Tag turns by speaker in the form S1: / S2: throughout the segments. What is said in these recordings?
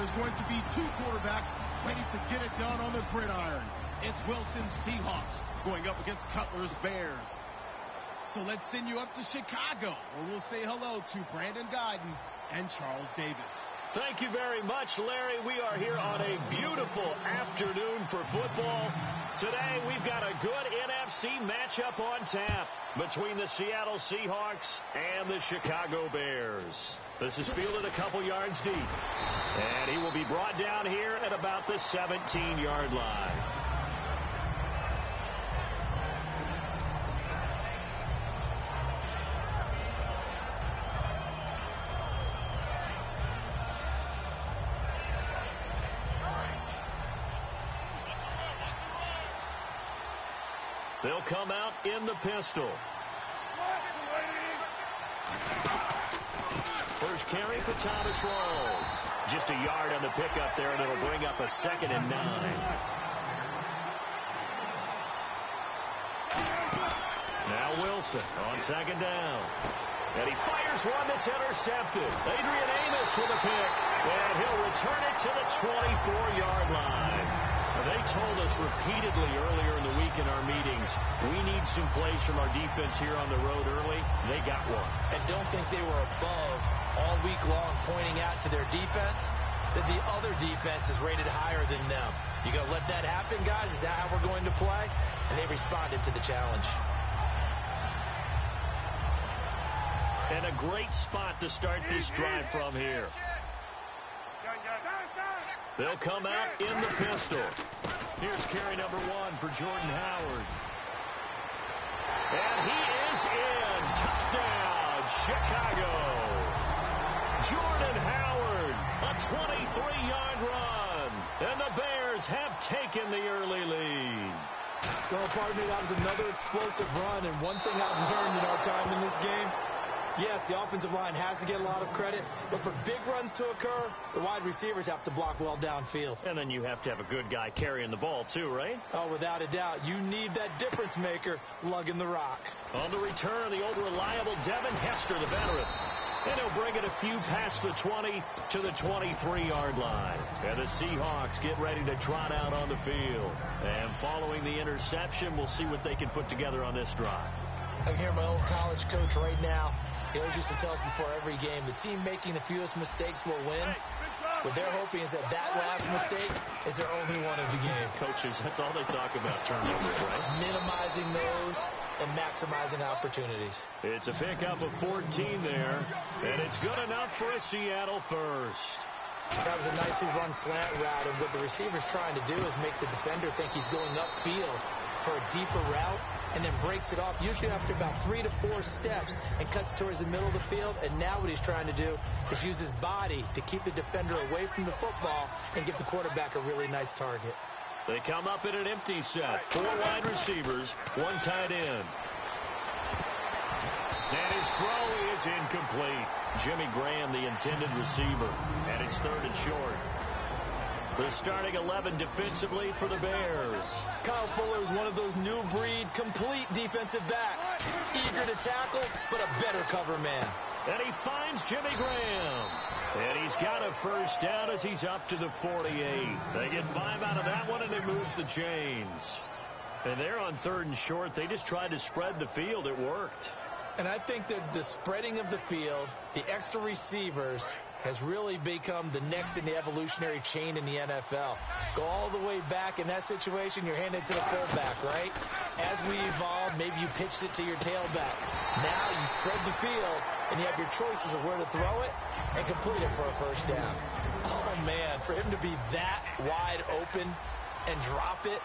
S1: there's going to be two quarterbacks ready to get it done on the gridiron. It's Wilson's Seahawks going up against Cutler's Bears. So let's send you up to Chicago, where we'll say hello to Brandon Guyton and Charles Davis.
S2: Thank you very much, Larry. We are here on a beautiful afternoon for football. Today, we've got a good NFC matchup on tap between the Seattle Seahawks and the Chicago Bears. This is fielded a couple yards deep, and he will be brought down here at about the 17-yard line. They'll come out in the pistol. First carry for Thomas Rawls. Just a yard on the pickup there, and it'll bring up a 2nd and 9. Now Wilson on 2nd down. And he fires one that's intercepted. Adrian Amos with a pick. And he'll return it to the 24-yard line. They told us repeatedly earlier in the week in our meetings, we need some plays from our defense here on the road early. They got one.
S3: And don't think they were above all week long pointing out to their defense that the other defense is rated higher than them. You going to let that happen, guys? Is that how we're going to play? And they responded to the challenge.
S2: And a great spot to start this drive from here. They'll come out in the pistol. Here's carry number 1 for Jordan Howard. And he is in. Touchdown, Chicago. Jordan Howard, a 23-yard run. And the Bears have taken the early lead.
S3: Well, pardon me, that was another explosive run. And one thing I've learned in our time in this game, yes, the offensive line has to get a lot of credit, but for big runs to occur, the wide receivers have to block well downfield.
S2: And then you have to have a good guy carrying the ball too, right?
S3: Oh, without a doubt. You need that difference maker lugging the rock.
S2: On the return, the old reliable Devin Hester, the veteran. And he'll bring it a few past the 20 to the 23-yard line. And the Seahawks get ready to trot out on the field. And following the interception, we'll see what they can put together on this drive.
S3: I can hear my old college coach right now. He always used to tell us before every game, the team making the fewest mistakes will win. What they're hoping is that last mistake is their only one of the game.
S2: Coaches, that's all they talk about, turnovers, right?
S3: Minimizing those and maximizing opportunities.
S2: It's a pickup of 14 there, and it's good enough for a Seattle first.
S3: That was a nicely run slant route, and what the receiver's trying to do is make the defender think he's going upfield for a deeper route, and then breaks it off, usually after about 3 to 4 steps, and cuts towards the middle of the field. And now what he's trying to do is use his body to keep the defender away from the football and give the quarterback a really nice target.
S2: They come up in an empty set. 4 wide receivers, 1 tight end. And his throw is incomplete. Jimmy Graham, the intended receiver. And it's 3rd and short. The starting 11 defensively for the Bears.
S3: Kyle Fuller is one of those new breed, complete defensive backs. Eager to tackle, but a better cover man.
S2: And he finds Jimmy Graham. And he's got a first down as he's up to the 48. They get 5 out of that one, and it moves the chains. And they're on 3rd and short. They just tried to spread the field. It worked.
S3: And I think that the spreading of the field, the extra receivers, has really become the next in the evolutionary chain in the NFL. Go all the way back in that situation, you're handed to the fullback, right? As we evolved, maybe you pitched it to your tailback. Now you spread the field, and you have your choices of where to throw it and complete it for a first down. Oh, man, for him to be that wide open and drop it,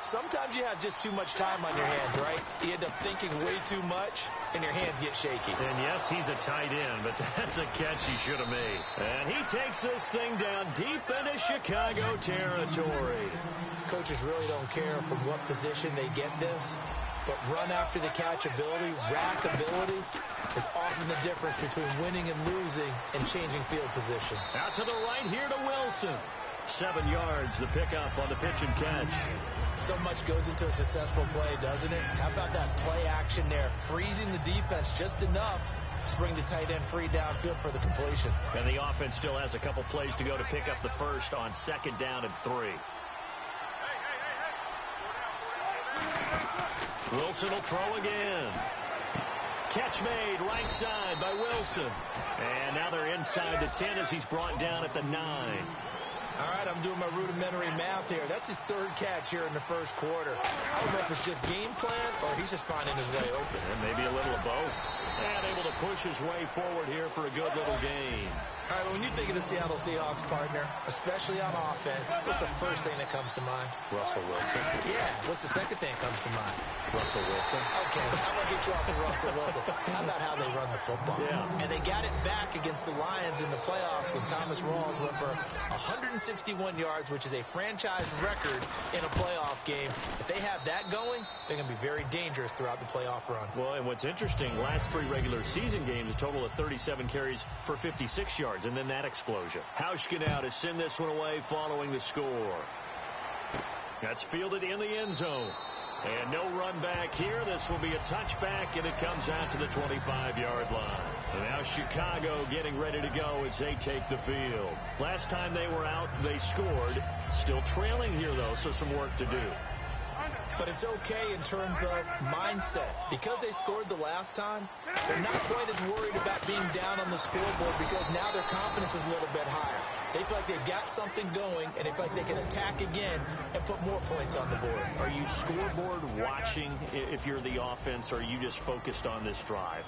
S3: sometimes you have just too much time on your hands, right? You end up thinking way too much, and your hands get shaky.
S2: And yes, he's a tight end, but that's a catch he should have made. And he takes this thing down deep into Chicago territory.
S3: Coaches really don't care from what position they get this, but run after the catch ability, rack ability, is often the difference between winning and losing and changing field position.
S2: Out to the right here to Wilson. 7 yards, the pickup on the pitch and catch.
S3: So much goes into a successful play, doesn't it? How about that play action there? Freezing the defense just enough Just bring the tight end free downfield for the completion.
S2: And the offense still has a couple plays to go to pick up the first on 2nd down and 3. Wilson will throw again. Catch made right side by Wilson. And now they're inside the 10 as he's brought down at the 9.
S3: All right, I'm doing my rudimentary math here. That's his 3rd catch here in the 1st quarter. I don't know if it's just game plan or he's just finding his way open.
S2: And maybe a little of both. And able to push his way forward here for a good little gain.
S3: All right, when you think of the Seattle Seahawks, partner, especially on offense, what's the first thing that comes to mind?
S2: Russell Wilson.
S3: Yeah, what's the second thing that comes to mind?
S2: Russell Wilson.
S3: Okay, I'm going to get you off of Russell Wilson. How about how they run the football?
S2: Yeah.
S3: And they got it back against the Lions in the playoffs when Thomas Rawls went for 161 yards, which is a franchise record in a playoff game. If they have that going, they're going to be very dangerous throughout the playoff run.
S2: Well, and what's interesting, last 3 regular season games, a total of 37 carries for 56 yards, and then that explosion. Hauschka now to send this one away following the score. That's fielded in the end zone. And no run back here. This will be a touchback, and it comes out to the 25-yard line. And now Chicago getting ready to go as they take the field. Last time they were out, they scored. Still trailing here, though, so some work to do.
S3: But it's okay in terms of mindset. Because they scored the last time, they're not quite as worried about being down on the scoreboard because now their confidence is a little bit higher. They feel like they've got something going, and they feel like they can attack again and put more points on the board.
S2: Are you scoreboard watching if you're the offense, or are you just focused on this drive?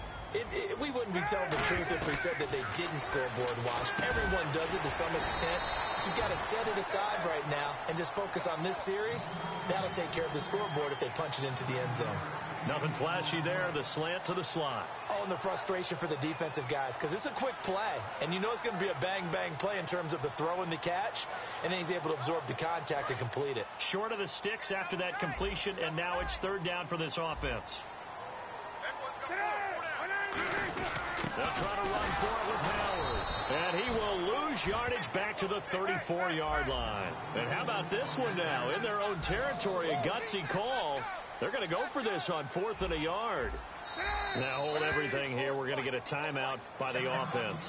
S3: We wouldn't be telling the truth if we said that they didn't scoreboard watch. Everyone does it to some extent. But you've got to set it aside right now and just focus on this series. That'll take care of the scoreboard if they punch it into the end zone.
S2: Nothing flashy there. The slant to the slot.
S3: Oh, and the frustration for the defensive guys because it's a quick play. And you know it's going to be a bang-bang play in terms of the throw and the catch. And then he's able to absorb the contact and complete it.
S2: Short of the sticks after that completion, and now it's 3rd down for this offense. They'll try to run for it with Howard. And he will lose yardage back to the 34-yard line. And how about this one now? In their own territory, a gutsy call. They're going to go for this on 4th and a yard. Now hold everything here. We're going to get a timeout by the offense.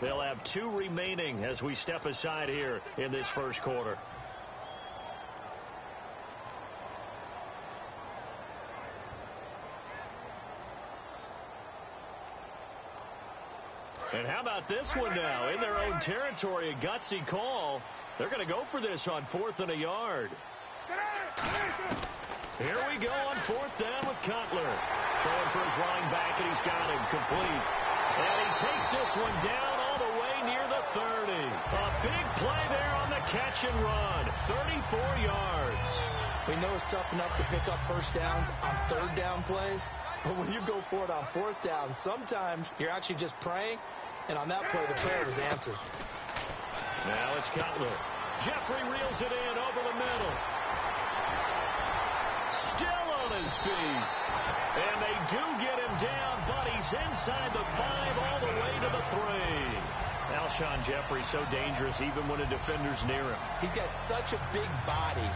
S2: They'll have 2 remaining as we step aside here in this 1st quarter. And how about this one now? In their own territory, a gutsy call. They're going to go for this on 4th and a yard. Here we go on 4th down with Cutler. Throwing for his running back, and he's got him complete. And he takes this one down all the way near the 30. A big play there on the catch and run. 34 yards.
S3: We know it's tough enough to pick up first downs on 3rd down plays. But when you go for it on 4th down, sometimes you're actually just praying. And on that play, the prayer was answered.
S2: Now it's Cutler. Jeffrey reels it in over the middle. Still on his feet. And they do get him down, but he's inside the 5 all the way to the 3. Alshon Jeffrey so dangerous even when a defender's near him.
S3: He's got such a big body,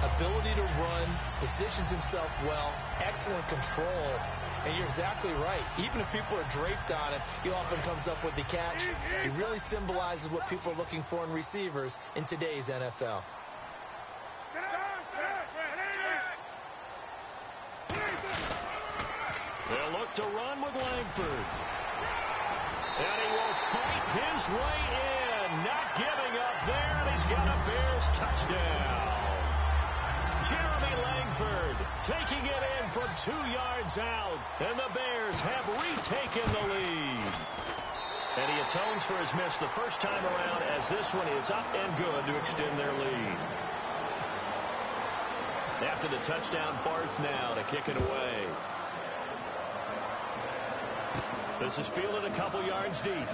S3: ability to run, positions himself well, excellent control. And you're exactly right. Even if people are draped on him, he often comes up with the catch. He really symbolizes what people are looking for in receivers in today's NFL.
S2: They'll look to run with Langford. And he will fight his way in. Not giving up there, and he's got a Bears touchdown. Jeremy Langford taking it in from 2 yards out, and the Bears have retaken the lead. And he atones for his miss the first time around as this one is up and good to extend their lead. After the touchdown, Barth now to kick it away. This is fielded a couple yards deep.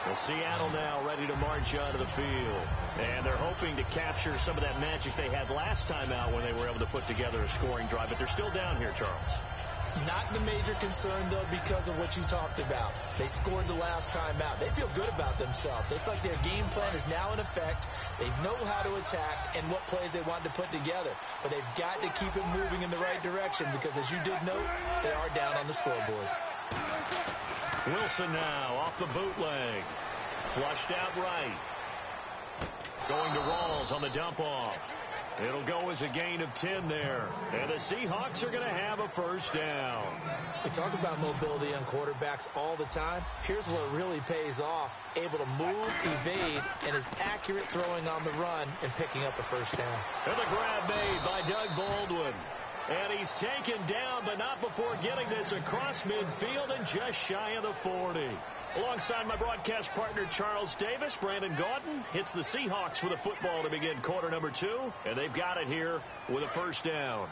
S2: Well, Seattle now ready to march onto the field. And they're hoping to capture some of that magic they had last time out when they were able to put together a scoring drive. But they're still down here, Charles.
S3: Not the major concern, though, because of what you talked about. They scored the last time out. They feel good about themselves. They feel like their game plan is now in effect. They know how to attack and what plays they want to put together. But they've got to keep it moving in the right direction because, as you did note, they are down on the scoreboard.
S2: Wilson now off the bootleg. Flushed out right. Going to Rawls on the dump-off. It'll go as a gain of 10 there. And the Seahawks are going to have a first down.
S3: We talk about mobility on quarterbacks all the time. Here's where it really pays off. Able to move, evade, and is accurate throwing on the run and picking up a first down.
S2: And the grab made by Doug Baldwin. And he's taken down, but not before getting this across midfield and just shy of the 40. Alongside my broadcast partner, Charles Davis, Brandon Gaudin hits the Seahawks with a football to begin quarter number 2, and they've got it here with a first down.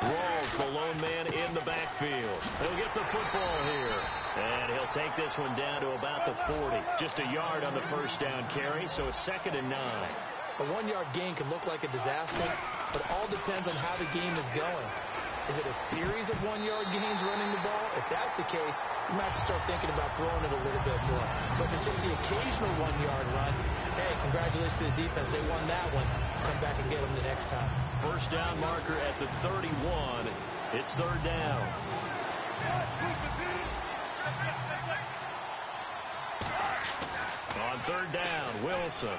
S2: Rawls, the lone man in the backfield. He'll get the football here, and he'll take this one down to about the 40. Just a yard on the first down carry, so it's 2nd and 9.
S3: A 1-yard gain can look like a disaster, but it all depends on how the game is going. Is it a series of 1-yard gains running the ball? If that's the case, you might have to start thinking about throwing it a little bit more. But if it's just the occasional 1-yard run, hey, congratulations to the defense. They won that one. Come back and get them the next time.
S2: First down marker at the 31. It's 3rd down. On 3rd down, Wilson.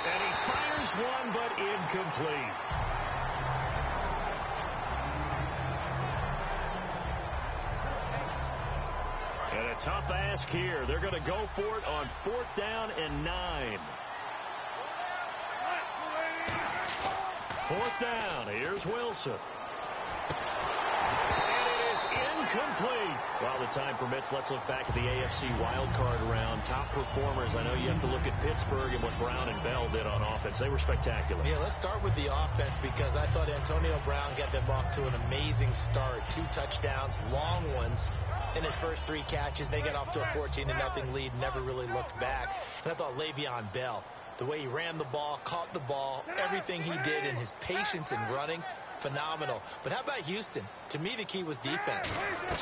S2: And he fires one, but incomplete. And a tough ask here. They're going to go for it on 4th down and 9. 4th down. Here's Wilson. And it is incomplete. While the time permits, let's look back at the AFC wildcard round. Top performers. I know you have to look at Pittsburgh and what Brown and Bell did on offense. They were spectacular.
S3: Yeah, let's start with the offense because I thought Antonio Brown got them off to an amazing start. 2 touchdowns, long ones. In his first 3 catches, they got off to a 14-0 lead, never really looked back. And I thought Le'Veon Bell, the way he ran the ball, caught the ball, everything he did, and his patience in running, phenomenal. But how about Houston? To me, the key was defense.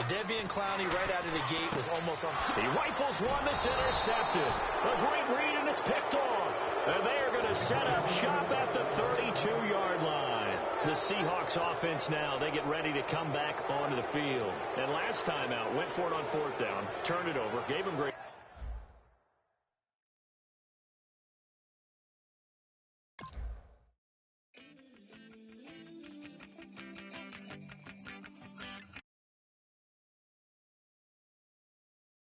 S3: Jadeveon Clowney right out of the gate was almost on.
S2: He rifles one that's intercepted. A great read, and it's picked off. And they are going to set up shop at the 32-yard line. The Seahawks offense now, they get ready to come back onto the field. And last time out, went for it on 4th down, turned it over, gave him great.